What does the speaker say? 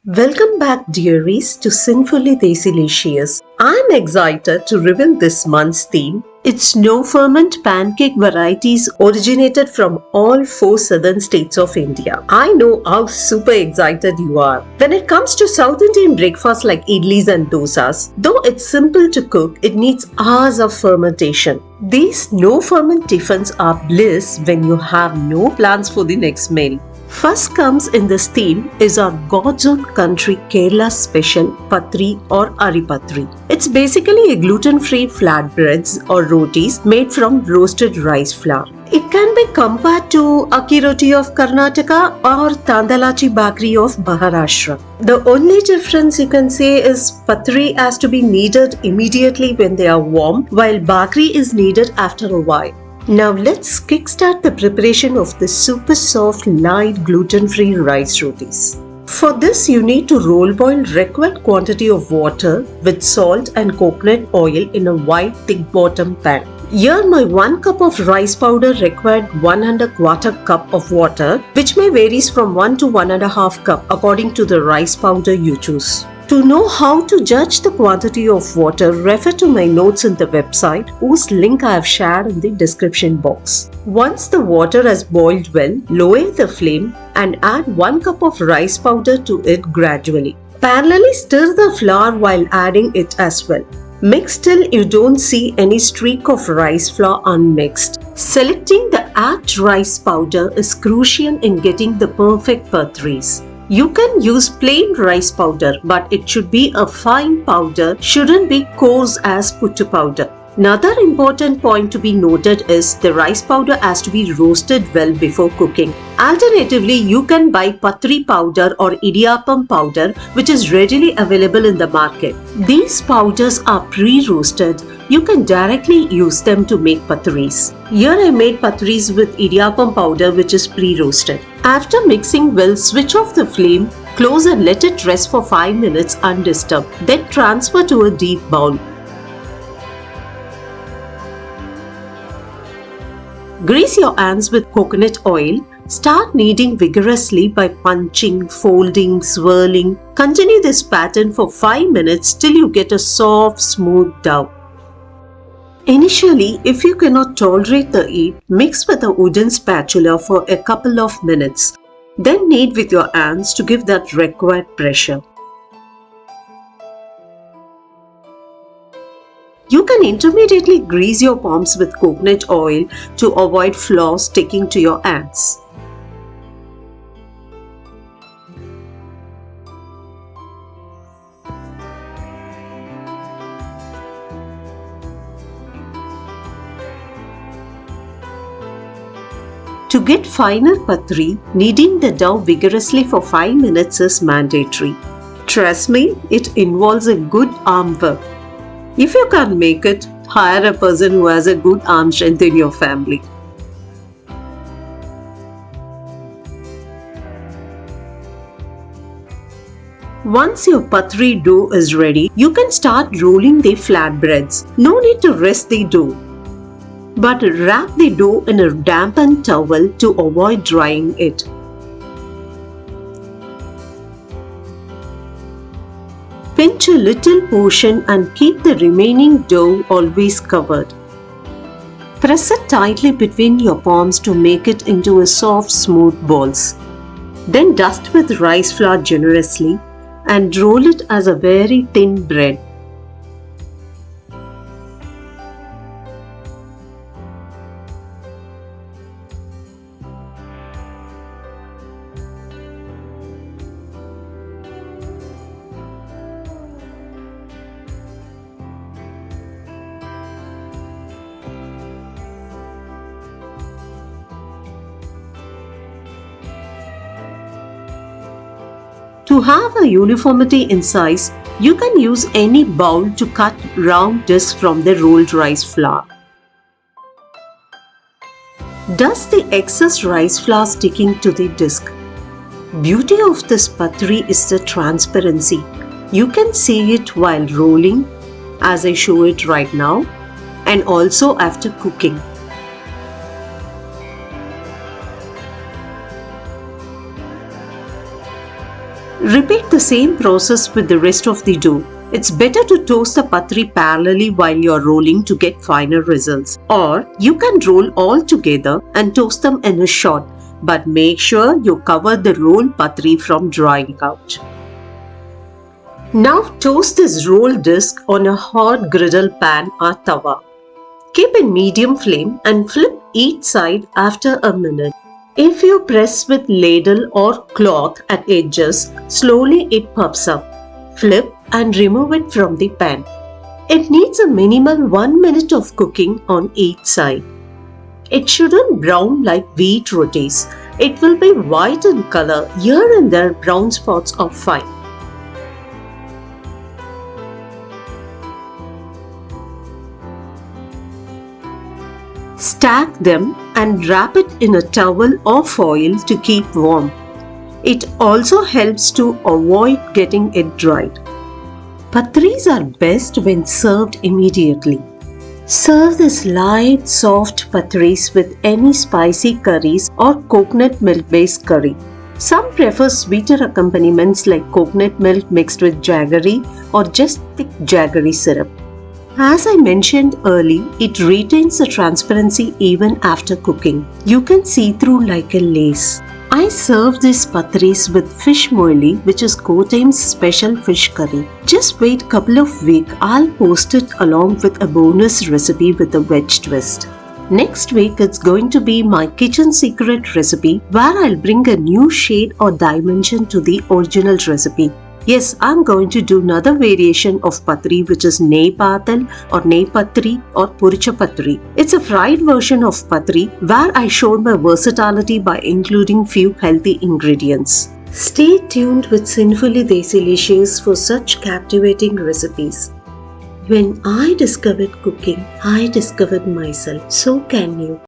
Welcome back, dearies, to Sinfully Desilicious. I'm excited to reveal this month's theme. It's no-ferment pancake varieties originated from all four southern states of India. I know how super excited you are. When it comes to South Indian breakfasts like idlis and dosas, though it's simple to cook, it needs hours of fermentation. These no-ferment tiffins are bliss when you have no plans for the next meal. First comes in this theme is our God's own country Kerala special Pathiri or Aripathiri. It's basically a gluten-free flatbreads or rotis made from roasted rice flour. It can be compared to Akki roti of Karnataka or Tandalachi Bhakri of Maharashtra. The only difference you can say is Pathiri has to be kneaded immediately when they are warm, while Bhakri is kneaded after a while. Now let's kickstart the preparation of the super soft, light, gluten-free rice rotis. For this, you need to roll boil required quantity of water with salt and coconut oil in a wide, thick bottom pan. Here my 1 cup of rice powder required 1¼ cup of water, which may varies from 1 to 1½ cup according to the rice powder you choose. To know how to judge the quantity of water, refer to my notes in the website, whose link I have shared in the description box. Once the water has boiled well, lower the flame and add 1 cup of rice powder to it gradually. Parallelly stir the flour while adding it as well. Mix till you don't see any streak of rice flour unmixed. Selecting the apt rice powder is crucial in getting the perfect pathiris. You can use plain rice powder, but it should be a fine powder, shouldn't be coarse as puttu powder. Another important point to be noted is the rice powder has to be roasted well before cooking. Alternatively, you can buy pathiri powder or idiyappam powder, which is readily available in the market. These powders are pre-roasted. You can directly use them to make pathiris. Here I made pathiris with idiyappam powder, which is pre-roasted. After mixing well, switch off the flame, close and let it rest for 5 minutes undisturbed. Then transfer to a deep bowl. Grease your hands with coconut oil. Start kneading vigorously by punching, folding, swirling. Continue this pattern for 5 minutes till you get a soft, smooth dough. Initially, if you cannot tolerate the heat, mix with a wooden spatula for a couple of minutes. Then knead with your hands to give that required pressure. You can intermediately grease your palms with coconut oil to avoid flour sticking to your hands. To get finer pathiri, kneading the dough vigorously for 5 minutes is mandatory. Trust me, it involves a good arm work. If you can't make it, hire a person who has a good arm strength in your family. Once your pathiri dough is ready, you can start rolling the flatbreads. No need to rest the dough, but wrap the dough in a dampened towel to avoid drying it. Pinch a little portion and keep the remaining dough always covered. Press it tightly between your palms to make it into a soft, smooth balls. Then dust with rice flour generously and roll it as a very thin bread. To have a uniformity in size, you can use any bowl to cut round discs from the rolled rice flour. Dust the excess rice flour sticking to the disc. Beauty of this pathiri is the transparency. You can see it while rolling, as I show it right now, and also after cooking. Repeat the same process with the rest of the dough. It's better to toast the pathiri parallelly while you're rolling to get finer results. Or you can roll all together and toast them in a shot, but make sure you cover the rolled pathiri from drying out. Now toast this rolled disc on a hot griddle pan or tawa. Keep in medium flame and flip each side after a minute. If you press with ladle or cloth at edges, slowly it puffs up. Flip and remove it from the pan. It needs a minimal 1 minute of cooking on each side. It shouldn't brown like wheat rotis. It will be white in color. Here and there brown spots are fine. Stack them and wrap it in a towel or foil to keep warm. It also helps to avoid getting it dried. Pathiris are best when served immediately. Serve this light, soft pathiris with any spicy curries or coconut milk-based curry. Some prefer sweeter accompaniments like coconut milk mixed with jaggery or just thick jaggery syrup. As I mentioned earlier, it retains the transparency even after cooking. You can see through like a lace. I serve these pathiris with fish moili, which is Kottayam's special fish curry. Just wait couple of weeks, I'll post it along with a bonus recipe with a veg twist. Next week it's going to be my kitchen secret recipe where I'll bring a new shade or dimension to the original recipe. Yes, I'm going to do another variation of pathiri which is nei pathil or nei pathiri or puricha pathiri. It's a fried version of pathiri where I showed my versatility by including few healthy ingredients. Stay tuned with Sinfully Desilicious for such captivating recipes. When I discovered cooking, I discovered myself. So can you.